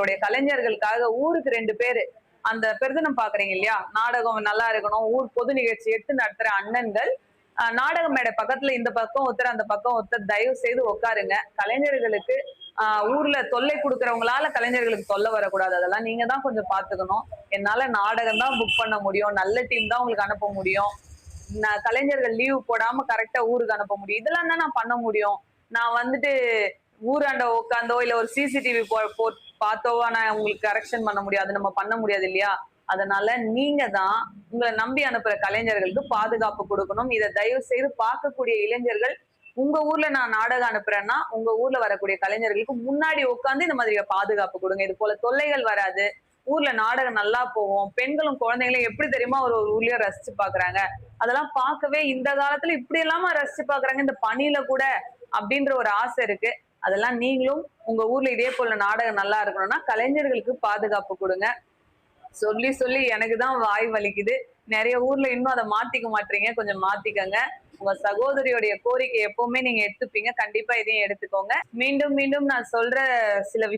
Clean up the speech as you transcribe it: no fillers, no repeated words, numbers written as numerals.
நம்மளுடைய கலைஞர்களுக்காக ஊருக்கு 2 பேரு அந்த பெருதினம் பாக்குறீங்க இல்லையா? நாடகம் நல்லா இருக்கணும், ஊர் பொது நிகழ்ச்சி எடுத்து நடத்துற அண்ணன்கள், நாடக மேடை பக்கத்துல இந்த பக்கம் ஒருத்தர், அந்த பக்கம் ஒருத்தர் தயவு செய்து உட்காருங்க. கலைஞர்களுக்கு ஊர்ல தொல்லை குடுக்குறவங்களால கலைஞர்களுக்கு தொல்லை வரக்கூடாது. அதெல்லாம் நீங்க தான் கொஞ்சம் பாத்துக்கணும். என்னால நாடகம் தான் புக் பண்ண முடியும். நல்ல டீம் தான் உங்களுக்கு அனுப்ப முடியும். நான் கலைஞர்கள் லீவ் போடாம கரெக்ட்டா ஊருக்கு அனுப்ப முடியும். இதெல்லாம் தான் நான் பண்ண முடியும். நான் வந்துட்டு ஊராண்ட உட்கார்ந்தோ, இல்ல ஒரு சிசிடிவி பார்த்தோவா நான் உங்களுக்கு கரெக்ஷன் பண்ண முடியும். அது நம்ம பண்ண முடியாது இல்லையா? அதனால நீங்க தான் உங்கள நம்பி அனுப்புற கலைஞர்களுக்கு பாதுகாப்பு குடுக்கணும். இத தயவு செய்து பார்க்கக்கூடிய இளைஞர்கள், உங்க ஊர்ல நான் நாடகம் அனுப்புறேன்னா, உங்க ஊர்ல வரக்கூடிய கலைஞர்களுக்கு முன்னாடி உட்கார்ந்து இந்த மாதிரி பாதுகாப்பு குடுங்க. இது போல தொல்லைகள் வராது. ஊர்ல நாடகம் நல்லா போகும். பெண்களும் குழந்தைகளும் எப்படி தெரியுமா ஒரு ஒரு ஊர்லயும் ரசிச்சு பார்க்குறாங்க. அதெல்லாம் பார்க்கவே இந்த காலத்துல இப்படி எல்லாமா ரசிச்சு பார்க்குறாங்க. இந்த பணியில கூட அப்படின்ற ஒரு ஆசை இருக்கு. அதெல்லாம் நீங்களும் உங்க ஊர்ல இதே போல நாடகம் நல்லா இருக்கணும்னா, கலைஞர்களுக்கு பாதுகாப்பு குடுங்க. சொல்லி சொல்லி எனக்கு தான் வாய் வலிக்குது. நெறைய ஊர்ல இன்னும் அத மாத்திக்க மாட்றீங்க. கொஞ்சம் மாத்திக்கங்க. உங்க சகோதரியுடைய கோரிக்கை எப்பவுமே நீங்க எடுத்துப்பீங்க. கண்டிப்பா இதையும் எடுத்துக்கோங்க. மீண்டும் மீண்டும் நான் சொல்ற சில